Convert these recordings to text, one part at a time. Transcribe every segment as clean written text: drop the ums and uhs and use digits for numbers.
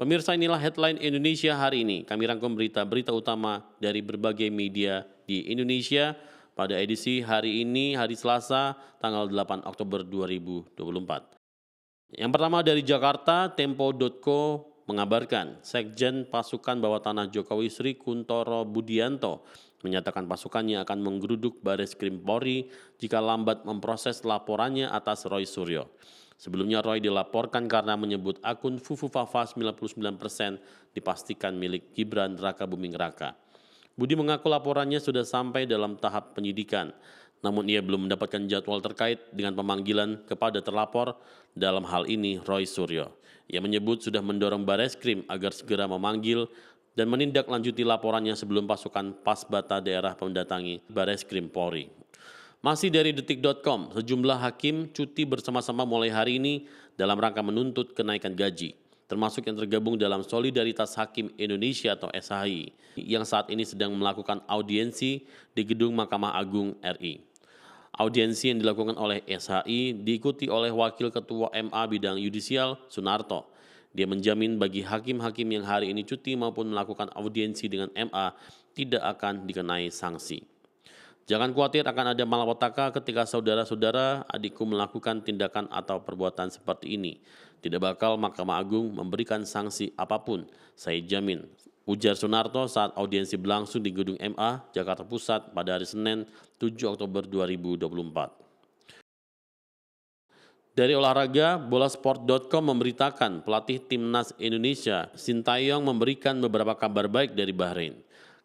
Pemirsa, inilah headline Indonesia hari ini. Kami rangkum berita-berita utama dari berbagai media di Indonesia pada edisi hari ini, hari Selasa, tanggal 8 Oktober 2024. Yang pertama dari Jakarta, Tempo.co mengabarkan Sekjen Pasukan Bawah Tanah Jokowi Sri Kuntoro Budianto menyatakan pasukannya akan menggeruduk Baris Krim Polri jika lambat memproses laporannya atas Roy Suryo. Sebelumnya Roy dilaporkan karena menyebut akun Fufufafa 99% dipastikan milik Gibran Rakabuming Raka. Budi mengaku laporannya sudah sampai dalam tahap penyidikan, namun ia belum mendapatkan jadwal terkait dengan pemanggilan kepada terlapor, dalam hal ini Roy Suryo. Ia menyebut sudah mendorong Bareskrim agar segera memanggil dan menindaklanjuti laporannya sebelum pasukan Pasbata daerah mendatangi Bareskrim Polri. Masih dari detik.com, sejumlah hakim cuti bersama-sama mulai hari ini dalam rangka menuntut kenaikan gaji, termasuk yang tergabung dalam Solidaritas Hakim Indonesia atau SHI, yang saat ini sedang melakukan audiensi di Gedung Mahkamah Agung RI. Audiensi yang dilakukan oleh SHI diikuti oleh Wakil Ketua MA Bidang Yudisial, Sunarto. Dia menjamin bagi hakim-hakim yang hari ini cuti maupun melakukan audiensi dengan MA tidak akan dikenai sanksi. Jangan khawatir akan ada malapetaka ketika saudara-saudara adikku melakukan tindakan atau perbuatan seperti ini. Tidak bakal Mahkamah Agung memberikan sanksi apapun, saya jamin. Ujar Sunarto saat audiensi berlangsung di Gedung MA, Jakarta Pusat pada hari Senin 7 Oktober 2024. Dari olahraga, bolasport.com memberitakan pelatih Timnas Indonesia, Sintayong memberikan beberapa kabar baik dari Bahrain.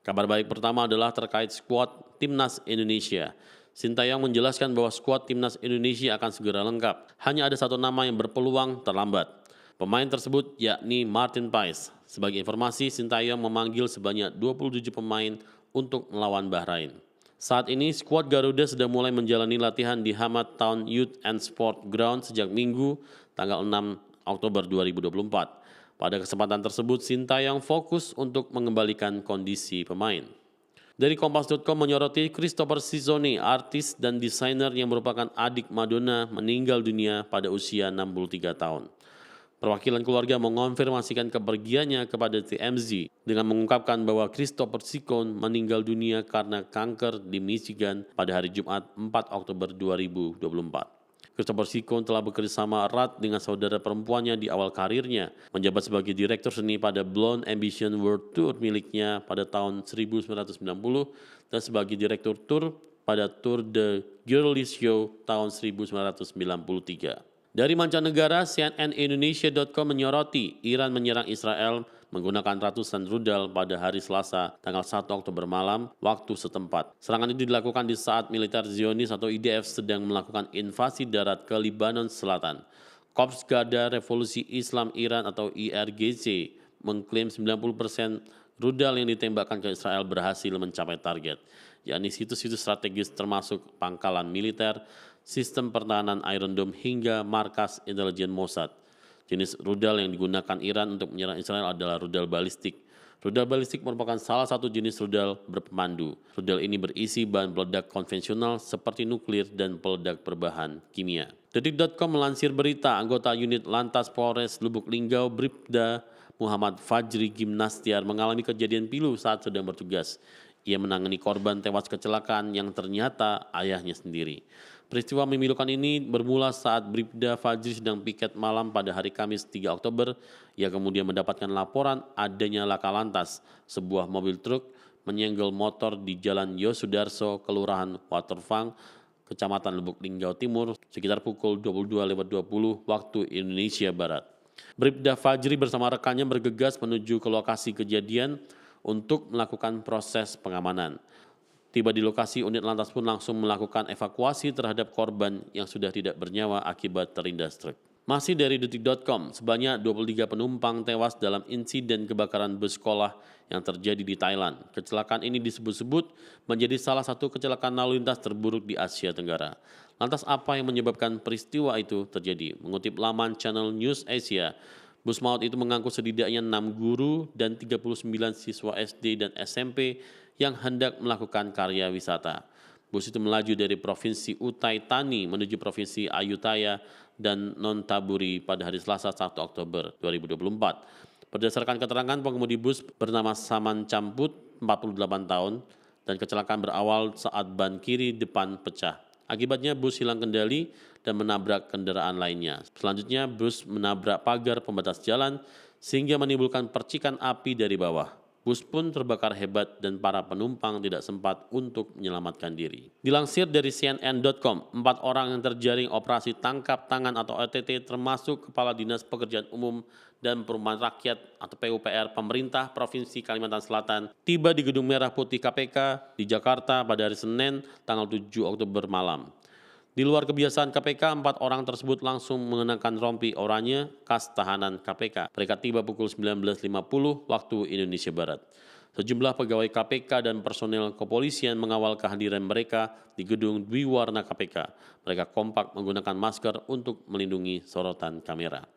Kabar baik pertama adalah terkait skuad Timnas Indonesia. Sintayong menjelaskan bahwa skuad Timnas Indonesia akan segera lengkap. Hanya ada satu nama yang berpeluang terlambat. Pemain tersebut yakni Martin Paes. Sebagai informasi, Sintayong memanggil sebanyak 27 pemain untuk melawan Bahrain. Saat ini, skuad Garuda sudah mulai menjalani latihan di Hamad Town Youth and Sport Ground sejak Minggu, tanggal 6 Oktober 2024. Pada kesempatan tersebut, Sintayong fokus untuk mengembalikan kondisi pemain. Dari Kompas.com menyoroti Christopher Sizoni, artis dan desainer yang merupakan adik Madonna, meninggal dunia pada usia 63 tahun. Perwakilan keluarga mengonfirmasikan kepergiannya kepada TMZ dengan mengungkapkan bahwa Christopher Sizoni meninggal dunia karena kanker di Michigan pada hari Jumat 4 Oktober 2024. Christopher Sizoni telah bekerjasama erat dengan saudara perempuannya di awal karirnya, menjabat sebagai direktur seni pada Blonde Ambition World Tour miliknya pada tahun 1990 dan sebagai direktur tour pada Tour de Girly Show tahun 1993. Dari mancanegara, CNNIndonesia.com menyoroti Iran menyerang Israel menggunakan ratusan rudal pada hari Selasa, tanggal 1 Oktober malam, waktu setempat. Serangan itu dilakukan di saat militer Zionis atau IDF sedang melakukan invasi darat ke Lebanon Selatan. Korps Garda Revolusi Islam Iran atau IRGC mengklaim 90% rudal yang ditembakkan ke Israel berhasil mencapai target, yakni situs-situs strategis termasuk pangkalan militer, sistem pertahanan Iron Dome hingga markas intelijen Mossad. Jenis rudal yang digunakan Iran untuk menyerang Israel adalah rudal balistik. Rudal balistik merupakan salah satu jenis rudal berpemandu. Rudal ini berisi bahan peledak konvensional seperti nuklir dan peledak berbahan kimia. Detik.com melansir berita anggota unit Lantas Polres Lubuk Linggau Bribda Muhammad Fajri Gimnastiar mengalami kejadian pilu saat sedang bertugas. Ia menangani korban tewas kecelakaan yang ternyata ayahnya sendiri. Peristiwa memilukan ini bermula saat Bribda Fajri sedang piket malam pada hari Kamis 3 Oktober. Ia kemudian mendapatkan laporan adanya laka lantas. Sebuah mobil truk menyenggol motor di Jalan Yosudarso, Kelurahan Waterfang, Kecamatan Lubuk Linggau Timur, sekitar pukul 22.20 waktu Indonesia Barat. Bribda Fajri bersama rekannya bergegas menuju ke lokasi kejadian untuk melakukan proses pengamanan. Tiba di lokasi, unit lantas pun langsung melakukan evakuasi terhadap korban yang sudah tidak bernyawa akibat terlindas truk. Masih dari detik.com, sebanyak 23 penumpang tewas dalam insiden kebakaran bus sekolah yang terjadi di Thailand. Kecelakaan ini disebut-sebut menjadi salah satu kecelakaan lalu lintas terburuk di Asia Tenggara. Lantas apa yang menyebabkan peristiwa itu terjadi? Mengutip laman channel News Asia, bus maut itu mengangkut setidaknya 6 guru dan 39 siswa SD dan SMP yang hendak melakukan karya wisata. Bus itu melaju dari Provinsi Utai Thani menuju Provinsi Ayutthaya dan Nonthaburi pada hari Selasa 1 Oktober 2024. Berdasarkan keterangan pengemudi bus bernama Saman Camput, 48 tahun, dan kecelakaan berawal saat ban kiri depan pecah. Akibatnya bus hilang kendali dan menabrak kendaraan lainnya. Selanjutnya bus menabrak pagar pembatas jalan sehingga menimbulkan percikan api dari bawah. Bus pun terbakar hebat dan para penumpang tidak sempat untuk menyelamatkan diri. Dilansir dari CNN.com, 4 orang yang terjaring operasi tangkap tangan atau OTT termasuk Kepala Dinas Pekerjaan Umum dan Perumahan Rakyat atau PUPR pemerintah Provinsi Kalimantan Selatan tiba di Gedung Merah Putih KPK di Jakarta pada hari Senin tanggal 7 Oktober malam. Di luar kebiasaan KPK, 4 orang tersebut langsung mengenakan rompi oranye khas tahanan KPK. Mereka tiba pukul 19.50 waktu Indonesia Barat. Sejumlah pegawai KPK dan personel kepolisian mengawal kehadiran mereka di gedung Dwiwarna KPK. Mereka kompak menggunakan masker untuk melindungi sorotan kamera.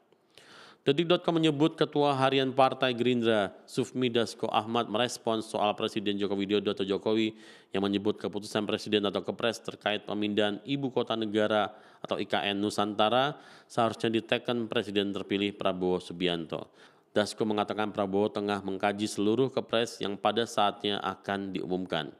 Detik.com menyebut Ketua Harian Partai Gerindra, Sufmi Dasko Ahmad merespons soal Presiden Joko Widodo atau Jokowi yang menyebut keputusan Presiden atau Kepres terkait pemindahan Ibu Kota Negara atau IKN Nusantara seharusnya diteken Presiden terpilih Prabowo Subianto. Dasko mengatakan Prabowo tengah mengkaji seluruh Kepres yang pada saatnya akan diumumkan.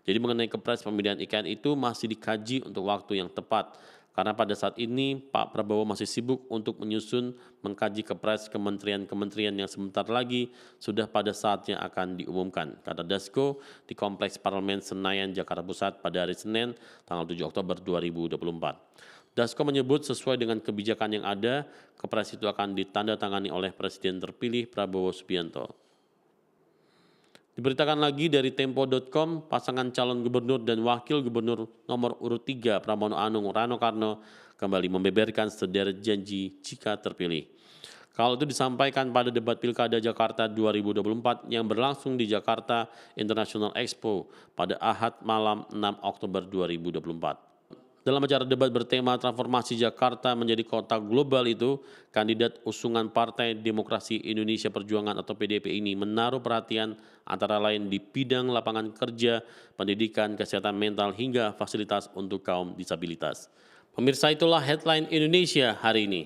Jadi mengenai Kepres pemindahan IKN itu masih dikaji untuk waktu yang tepat. Karena pada saat ini Pak Prabowo masih sibuk untuk menyusun mengkaji Kepres kementerian-kementerian yang sebentar lagi sudah pada saatnya akan diumumkan, kata Dasko di Kompleks Parlemen Senayan, Jakarta Pusat pada hari Senin tanggal 7 Oktober 2024. Dasko menyebut sesuai dengan kebijakan yang ada, Kepres itu akan ditandatangani oleh Presiden terpilih Prabowo Subianto. Diberitakan lagi dari Tempo.com, pasangan calon gubernur dan wakil gubernur nomor urut 3 Pramono Anung Rano Karno kembali membeberkan sederet janji jika terpilih. Kalau itu disampaikan pada debat Pilkada Jakarta 2024 yang berlangsung di Jakarta International Expo pada Ahad malam 6 Oktober 2024. Dalam acara debat bertema Transformasi Jakarta menjadi Kota Global itu, kandidat usungan Partai Demokrasi Indonesia Perjuangan atau PDIP ini menaruh perhatian antara lain di bidang lapangan kerja, pendidikan, kesehatan mental, hingga fasilitas untuk kaum disabilitas. Pemirsa, itulah headline Indonesia hari ini.